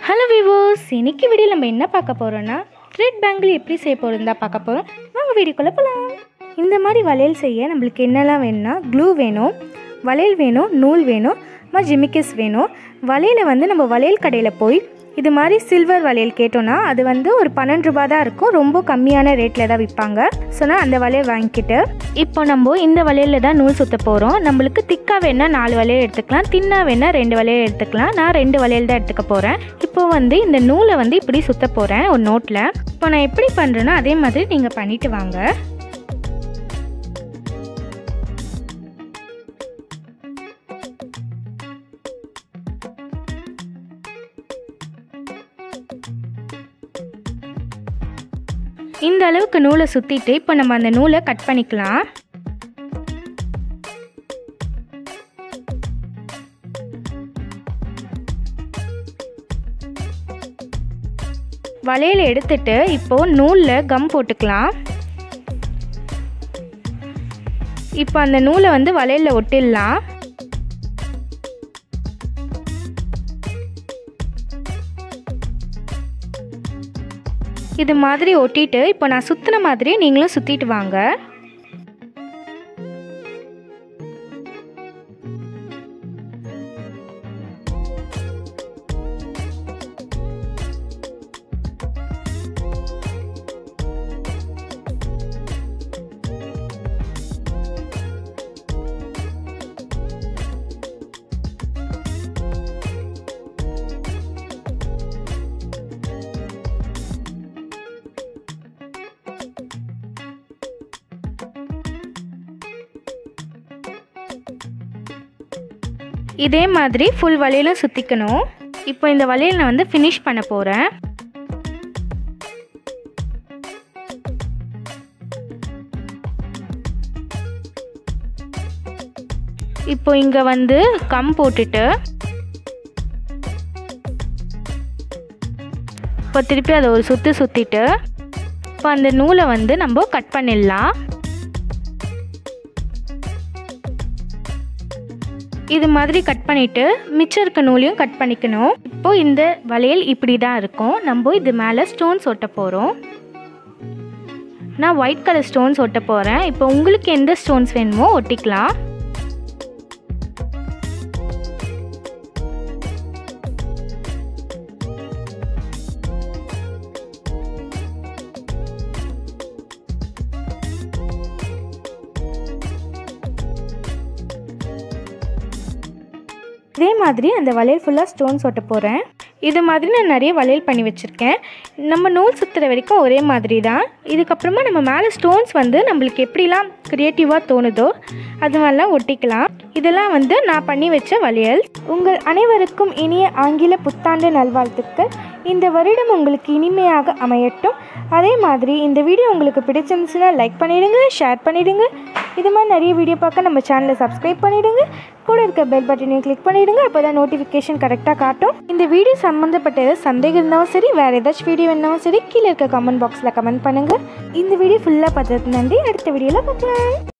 Hello viewers, இன்னைக்கு video நம்ம என்ன பார்க்க போகிறோன்னா த்ரெட் பேங்கிள் எப்படி செய்ய போகிறோம் தான் பார்க்க போகிறோம். வாங்க வீடியோக்குள்ளே போகலாம். இந்த மாதிரி வளையல் செய்ய நம்மளுக்கு என்னெல்லாம் வேணும்னா க்ளூ வேணும், வளையல் வேணும், நூல் வேணும், ஜிமிக்கிஸ் வேணும். வளையலை நம்ம வளையல் கடையில் போய் இது மாதிரி சில்வர் வளையல் கேட்டோன்னா அது ஒரு 12 ரூபா தான் இருக்கும். ரொம்ப கம்மியான ரேட்டில் தான் விற்பாங்க. ஸோ நான் அந்த வளையல் வாங்கிக்கிட்டு இப்போ நம்ம இந்த வளையலில் தான் நூல் சுற்ற போகிறோம். நம்மளுக்கு திக்காக வேணால் 4 வளையல் எடுத்துக்கலாம், தின்னாக வேணால் 2 வளையல் எடுத்துக்கலாம். நான் 2 வளையல் தான் எடுத்துக்க போகிறேன். இப்போ இந்த நூலை இப்படி சுற்ற போகிறேன் ஒரு நோட்டில். இப்போ நான் எப்படி பண்ணுறேன்னா அதே மாதிரி நீங்கள் பண்ணிவிட்டு வாங்க. இந்த அளவுக்கு நூலை சுற்றிட்டு இப்போ நம்ம அந்த நூலை கட் பண்ணிக்கலாம். வளையலை எடுத்துட்டு இப்போ நூலில் கம் போட்டுக்கலாம். இப்போ அந்த நூலை வளையலில் ஒட்டிடலாம். இது மாதிரி ஒட்டிட்டு இப்போ நான் சுற்றின மாதிரி நீங்களும் சுற்றிட்டு வாங்க. இதே மாதிரி ஃபுல் வளையலும் சுற்றிக்கணும். இப்போ இந்த வளையல் நான் ஃபினிஷ் பண்ண போகிறேன். இப்போ இங்கே கம் போட்டுட்டு இப்போ திருப்பி அதை ஒரு சுற்றிட்டு இப்போ அந்த நூலை நம்ம கட் பண்ணிடலாம். இது மாதிரி கட் பண்ணிவிட்டு மிச்சம் இருக்க நூலையும் கட் பண்ணிக்கணும். இப்போது இந்த வளையல் இப்படி தான் இருக்கும். நம்ம இது மேலே ஸ்டோன்ஸ் ஒட்ட போகிறோம். நான் ஒயிட் கலர் ஸ்டோன்ஸ் ஒட்ட போகிறேன். இப்போ உங்களுக்கு எந்த ஸ்டோன்ஸ் வேணுமோ ஒட்டிக்கலாம். இதே மாதிரி அந்த வளையல் ஃபுல்லாக ஸ்டோன்ஸ் ஒட்ட போகிறேன். இது மாதிரி நான் நிறைய வளையல் பண்ணி வச்சுருக்கேன். நம்ம நூல் சுற்றுற வரைக்கும் ஒரே மாதிரி தான். இதுக்கப்புறமா நம்ம மேலே ஸ்டோன்ஸ் நம்மளுக்கு எப்படிலாம் க்ரியேட்டிவாக தோணுதோ அது மாதிரிலாம் ஒட்டிக்கலாம். இதெல்லாம் நான் பண்ணி வச்ச வளையல். உங்கள் அனைவருக்கும் இனிய ஆங்கில புத்தாண்டு நல்வாழ்த்துக்கள். இந்த வருடம் உங்களுக்கு இனிமையாக அமையட்டும். அதே மாதிரி இந்த வீடியோ உங்களுக்கு பிடிச்சிருந்துச்சுன்னா லைக் பண்ணிவிடுங்க, ஷேர் பண்ணிவிடுங்க. இது மாதிரி நிறைய வீடியோ பார்க்க நம்ம சேனலை சப்ஸ்கிரைப் பண்ணிவிடுங்க. கூட இருக்க பெல் பட்டனையும் கிளிக் பண்ணிவிடுங்க. அப்போ தான் நோட்டிஃபிகேஷன் கரெக்டாக காட்டும். இந்த வீடியோ சம்மந்தப்பட்ட ஏதாவது சந்தேகம் இருந்தாலும் சரி, வேறு ஏதாச்சும் வீடியோ வேணாலும் சரி, கீழே இருக்க கமெண்ட் பாக்ஸில் கமெண்ட் பண்ணுங்கள். இந்த வீடியோ ஃபுல்லாக பார்த்ததுக்கு நன்றி. அடுத்த வீடியோவில் பார்க்கலாம்.